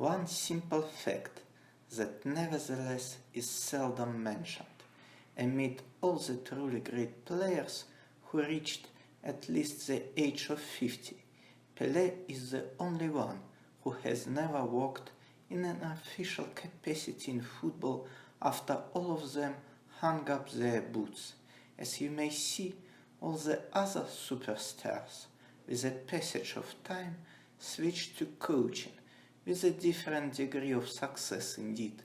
One simple fact that nevertheless is seldom mentioned. Amid all the truly great players who reached at least the age of 50, Pele is the only one who has never worked in an official capacity in football after all of them hung up their boots. As you may see, all the other superstars, with the passage of time, switched to coaching, with a different degree of success indeed.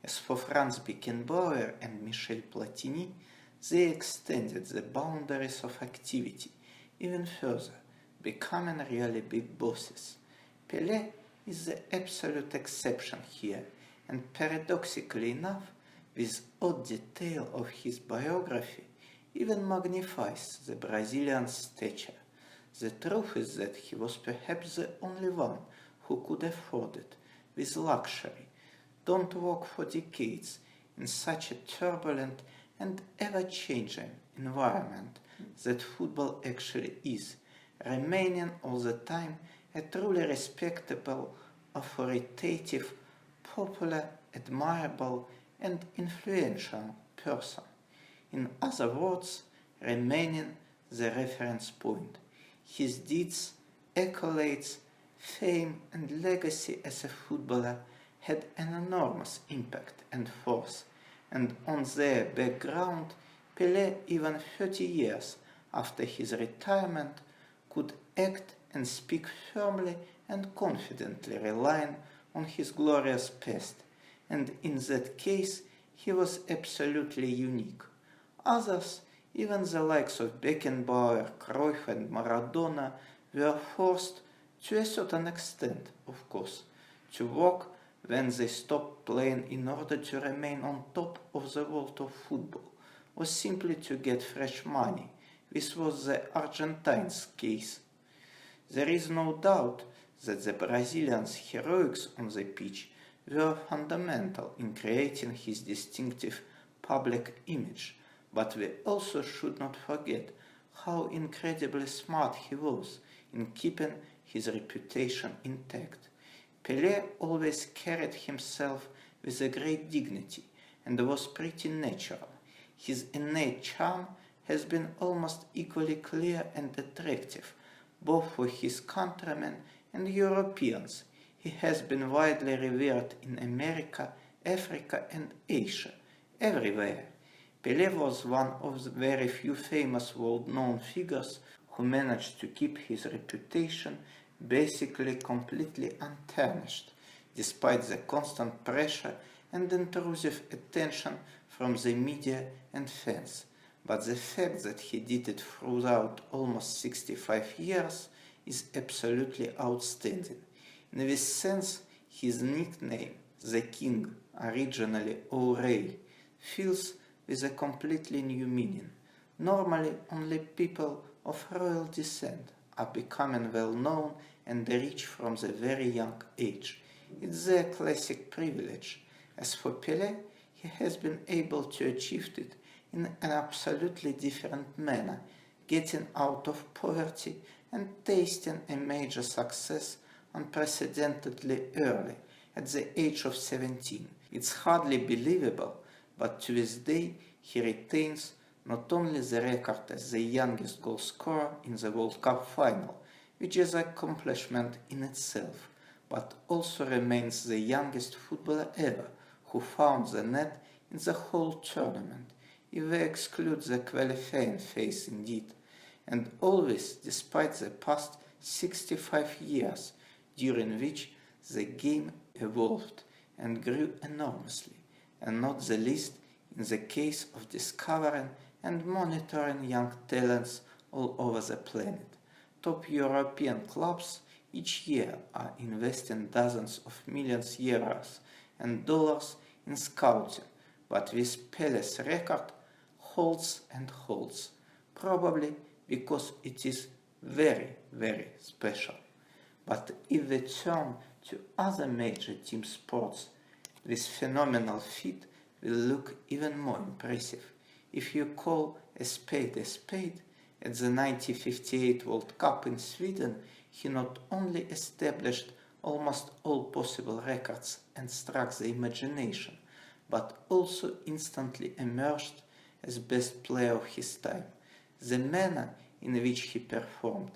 As for Franz Beckenbauer and Michel Platini, they extended the boundaries of activity even further, becoming really big bosses. Pelé is the absolute exception here, and paradoxically enough, this odd detail of his biography even magnifies the Brazilian's stature. The truth is that he was perhaps the only one who could afford it, with luxury. Don't work for decades in such a turbulent and ever-changing environment that football actually is, remaining all the time a truly respectable, authoritative, popular, admirable, and influential person. In other words, remaining the reference point. His deeds, accolades, fame, and legacy as a footballer had an enormous impact and force, and on their background, Pelé, even 30 years after his retirement, could act and speak firmly and confidently relying on his glorious past, and in that case he was absolutely unique. Others, even the likes of Beckenbauer, Cruyff and Maradona, were forced, to a certain extent, of course, to work when they stopped playing in order to remain on top of the world of football, or simply to get fresh money. This was the Argentines' case. There is no doubt that the Brazilian's heroics on the pitch were fundamental in creating his distinctive public image, but we also should not forget how incredibly smart he was in keeping his reputation intact. Pelé always carried himself with a great dignity and was pretty natural. His innate charm has been almost equally clear and attractive, both for his countrymen and Europeans. He has been widely revered in America, Africa and Asia, everywhere. Pelé was one of the very few famous world-known figures who managed to keep his reputation basically completely untarnished, despite the constant pressure and intrusive attention from the media and fans. But the fact that he did it throughout almost 65 years is absolutely outstanding. In this sense, his nickname, the King, originally O'Ray, fills with a completely new meaning. Normally, only people of royal descent are becoming well known and rich from the very young age. It's their classic privilege. As for Pelé, he has been able to achieve it in an absolutely different manner, getting out of poverty and tasting a major success unprecedentedly early, at the age of 17. It's hardly believable, but to this day he retains not only the record as the youngest goal scorer in the World Cup final, which is an accomplishment in itself, but also remains the youngest footballer ever who found the net in the whole tournament, if we exclude the qualifying phase indeed, and all this despite the past 65 years, during which the game evolved and grew enormously, and not the least in the case of discovering and monitoring young talents all over the planet. Top European clubs each year are investing dozens of millions euros and dollars in scouting, but this Pele's record holds and holds, probably because it is very, very special. But if we turn to other major team sports, this phenomenal feat will look even more impressive. If you call a spade, at the 1958 World Cup in Sweden, he not only established almost all possible records and struck the imagination, but also instantly emerged as best player of his time. The manner in which he performed,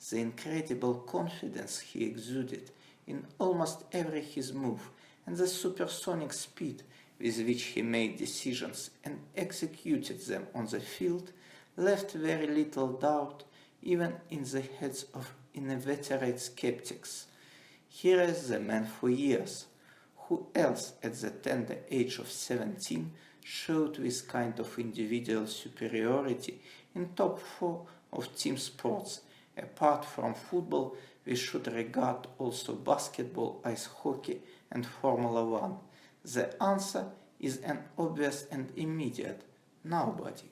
the incredible confidence he exuded in almost every his move, and the supersonic speed with which he made decisions and executed them on the field left very little doubt even in the heads of inveterate skeptics. Here is the man for years. Who else at the tender age of 17 showed this kind of individual superiority in top 4 of team sports? Apart from football, we should regard also basketball, ice hockey and Formula One. The answer is an obvious and immediate nobody.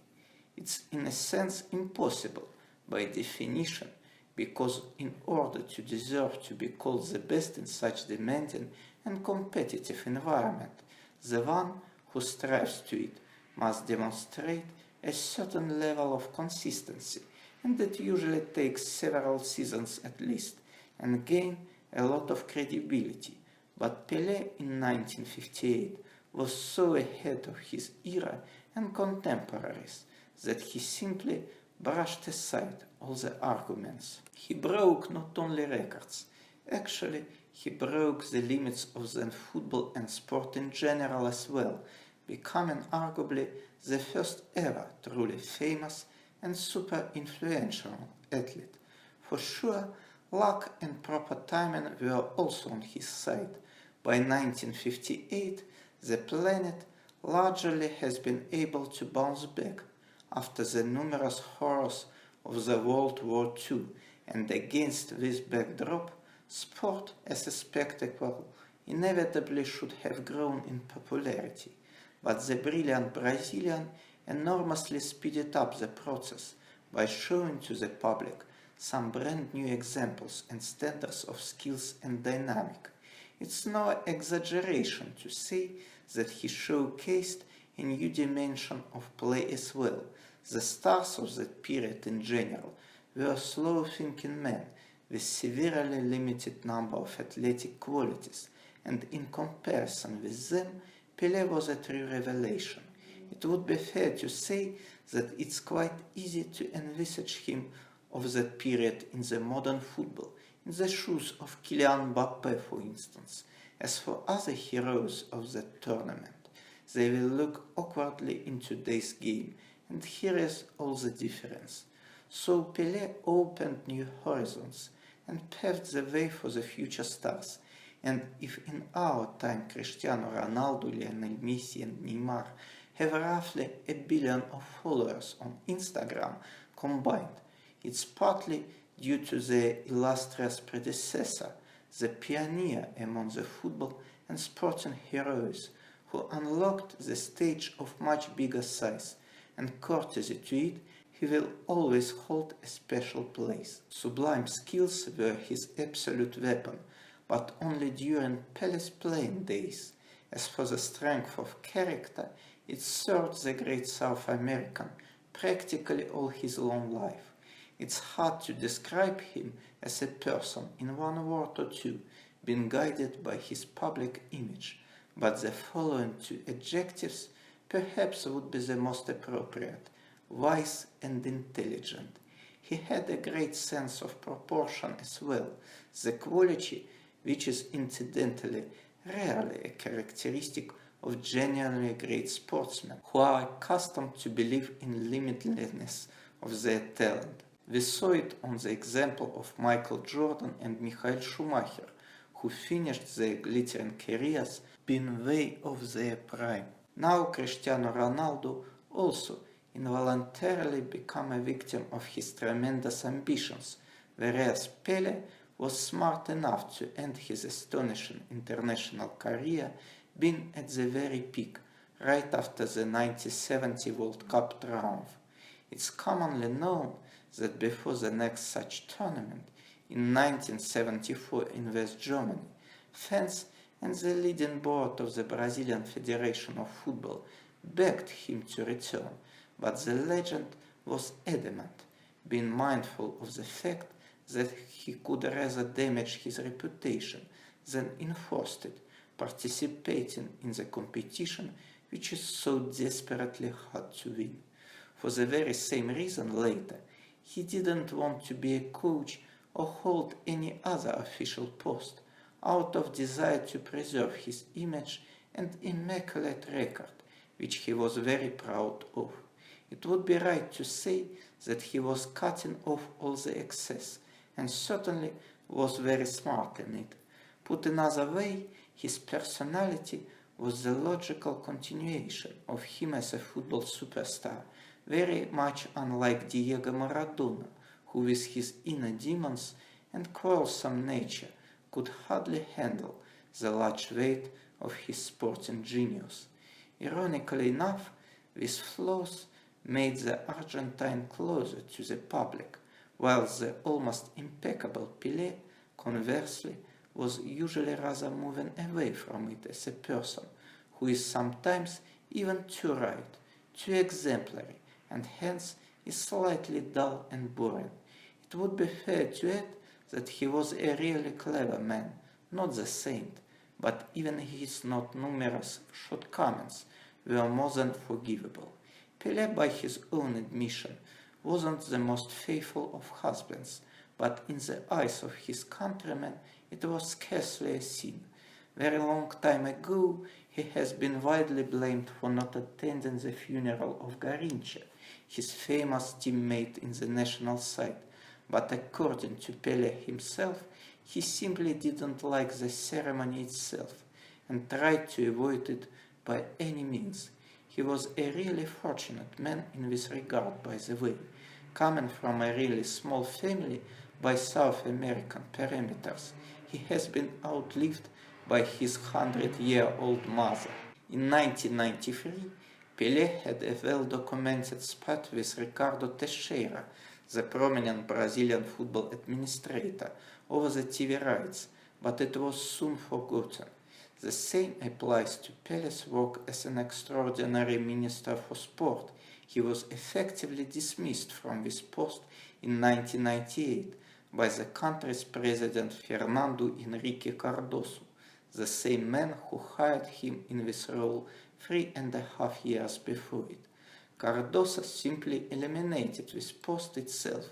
It's in a sense impossible by definition, because in order to deserve to be called the best in such demanding and competitive environment, the one who strives to it must demonstrate a certain level of consistency, and that usually takes several seasons at least, and gain a lot of credibility. But Pele in 1958 was so ahead of his era and contemporaries that he simply brushed aside all the arguments. He broke not only records, actually he broke the limits of then football and sport in general as well, becoming arguably the first ever truly famous and super influential athlete. For sure, luck and proper timing were also on his side. By 1958, the planet largely has been able to bounce back after the numerous horrors of the World War II, and against this backdrop, sport as a spectacle inevitably should have grown in popularity. But the brilliant Brazilian enormously speeded up the process by showing to the public some brand new examples and standards of skills and dynamic. It's no exaggeration to say that he showcased a new dimension of play as well. The stars of that period in general were slow-thinking men with severely limited number of athletic qualities, and in comparison with them, Pele was a true revelation. It would be fair to say that it's quite easy to envisage him of that period in the modern football, in the shoes of Kylian Mbappé, for instance. As for other heroes of that tournament, they will look awkwardly in today's game, and here is all the difference. So Pele opened new horizons and paved the way for the future stars. And if in our time Cristiano Ronaldo, Lionel Messi and Neymar have roughly 1 billion of followers on Instagram combined, it's partly due to their illustrious predecessor, the pioneer among the football and sporting heroes, who unlocked the stage of much bigger size, and courtesy to it, he will always hold a special place. Sublime skills were his absolute weapon, but only during Pele's playing days. As for the strength of character, it served the great South American practically all his long life. It's hard to describe him as a person in one word or two, being guided by his public image, but the following two adjectives perhaps would be the most appropriate: wise and intelligent. He had a great sense of proportion as well, the quality which is incidentally rarely a characteristic of genuinely great sportsmen who are accustomed to believe in limitlessness of their talent. We saw it on the example of Michael Jordan and Michael Schumacher, who finished their glittering careers being way of their prime. Now Cristiano Ronaldo also involuntarily became a victim of his tremendous ambitions, whereas Pele was smart enough to end his astonishing international career being at the very peak, right after the 1970 World Cup triumph. It's commonly known that before the next such tournament, in 1974 in West Germany, fans and the leading board of the Brazilian Federation of Football begged him to return, but the legend was adamant, being mindful of the fact that he could rather damage his reputation then enforced it, participating in the competition which is so desperately hard to win. For the very same reason later, he didn't want to be a coach or hold any other official post, out of desire to preserve his image and immaculate record, which he was very proud of. It would be right to say that he was cutting off all the excess, and certainly was very smart in it. Put another way, his personality was the logical continuation of him as a football superstar, very much unlike Diego Maradona, who with his inner demons and quarrelsome nature could hardly handle the large weight of his sporting genius. Ironically enough, these flaws made the Argentine closer to the public, while the almost impeccable Pele, conversely, was usually rather moving away from it as a person, who is sometimes even too right, too exemplary, and hence is slightly dull and boring. It would be fair to add that he was a really clever man, not the saint, but even his not numerous shortcomings were more than forgivable. Pele, by his own admission, wasn't the most faithful of husbands, but in the eyes of his countrymen it was scarcely a sin. Very long time ago he has been widely blamed for not attending the funeral of Garrincha, his famous teammate in the national side, but according to Pele himself, he simply didn't like the ceremony itself and tried to avoid it by any means. He was a really fortunate man in this regard, by the way, coming from a really small family by South American parameters. He has been outlived by his 100-year-old mother. In 1993, Pele had a well-documented spat with Ricardo Teixeira, the prominent Brazilian football administrator, over the TV rights, but it was soon forgotten. The same applies to Pele's work as an extraordinary minister for sport. He was effectively dismissed from this post in 1998 by the country's president Fernando Henrique Cardoso, the same man who hired him in this role 3.5 years before it. Cardoso simply eliminated this post itself,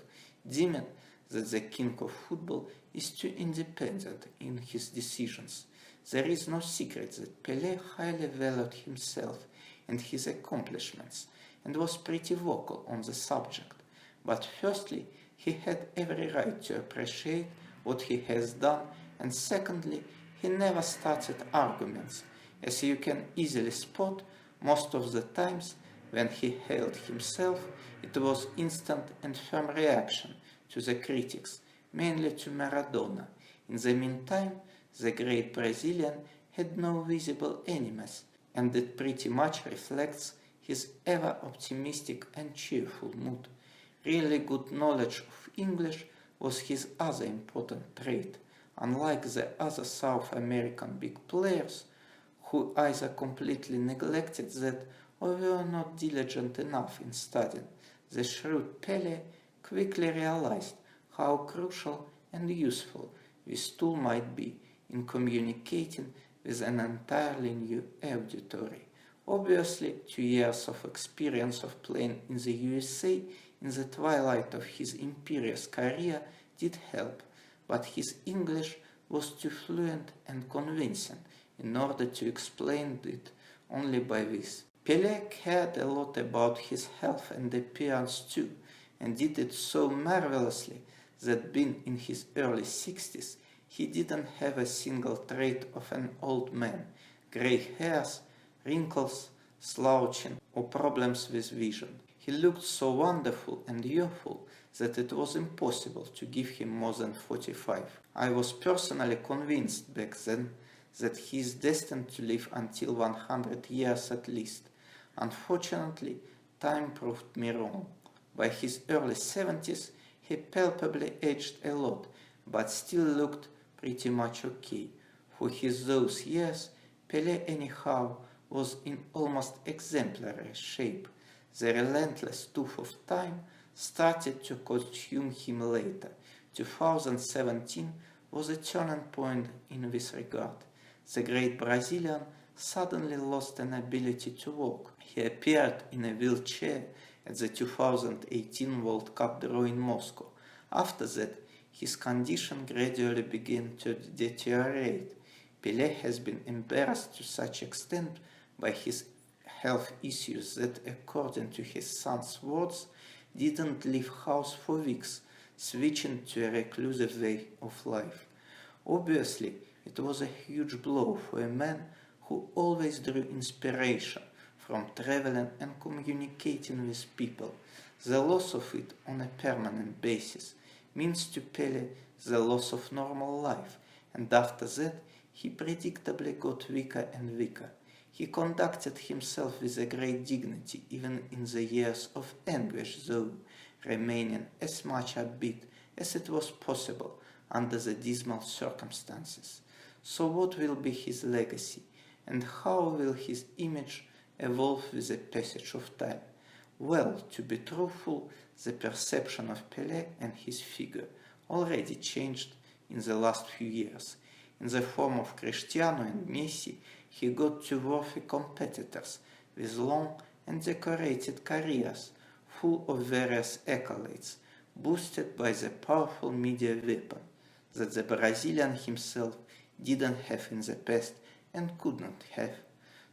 deeming that the king of football is too independent in his decisions. There is no secret that Pele highly valued himself and his accomplishments, and was pretty vocal on the subject. But firstly, he had every right to appreciate what he has done, and secondly, he never started arguments. As you can easily spot, most of the times when he hailed himself, it was instant and firm reaction to the critics, mainly to Maradona. In the meantime, the great Brazilian had no visible enemies, and it pretty much reflects his ever optimistic and cheerful mood. Really good knowledge of English was his other important trait. Unlike the other South American big players, who either completely neglected that or were not diligent enough in studying, the shrewd Pele quickly realized how crucial and useful this tool might be in communicating with an entirely new auditory. Obviously, 2 years of experience of playing in the USA in the twilight of his imperious career did help, but his English was too fluent and convincing in order to explain it only by this. Pele cared a lot about his health and appearance too, and did it so marvelously that being in his early 60s, he didn't have a single trait of an old man: grey hairs, wrinkles, slouching, or problems with vision. He looked so wonderful and youthful that it was impossible to give him more than 45. I was personally convinced back then that he is destined to live until 100 years at least. Unfortunately, time proved me wrong. By his early 70s, he palpably aged a lot, but still looked pretty much okay. For his those years, Pele anyhow was in almost exemplary shape. The relentless tooth of time started to consume him later. 2017 was a turning point in this regard. The great Brazilian suddenly lost an ability to walk. He appeared in a wheelchair at the 2018 World Cup draw in Moscow. After that, his condition gradually began to deteriorate. Pele has been embarrassed to such extent by his health issues that, according to his son's words, didn't leave house for weeks, switching to a reclusive way of life. Obviously, it was a huge blow for a man who always drew inspiration from traveling and communicating with people. The loss of it on a permanent basis means to Pele the loss of normal life, and after that he predictably got weaker and weaker. He conducted himself with a great dignity even in the years of anguish, though remaining as much upbeat as it was possible under the dismal circumstances. So what will be his legacy, and how will his image evolve with the passage of time? Well, to be truthful, the perception of Pele and his figure already changed in the last few years. In the form of Cristiano and Messi, he got two worthy competitors with long and decorated careers, full of various accolades, boosted by the powerful media weapon that the Brazilian himself didn't have in the past and couldn't have.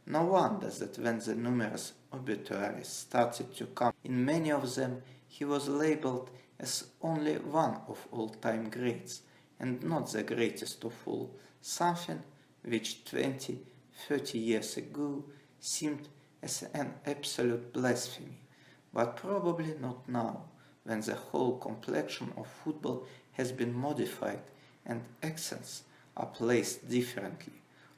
No wonder that when the numerous obituaries started to come, in many of them he was labeled as only one of all-time greats, and not the greatest of all, something which 20, 30 years ago seemed as an absolute blasphemy, but probably not now, when the whole complexion of football has been modified and accents are placed differently.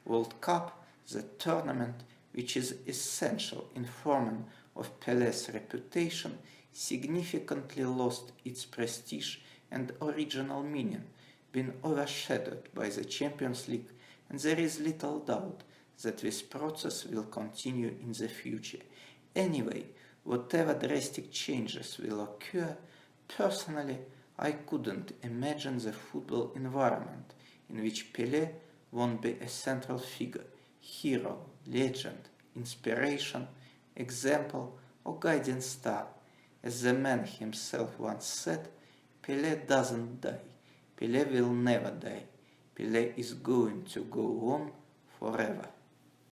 World Cup, the tournament which is essential in forming of Pele's reputation, significantly lost its prestige and original meaning, being overshadowed by the Champions League, and there is little doubt that this process will continue in the future. Anyway, whatever drastic changes will occur, personally, I couldn't imagine the football environment in which Pele won't be a central figure, hero, legend, inspiration, example, or guiding star. As the man himself once said, Pele doesn't die. Pele will never die. Pele is going to go on forever.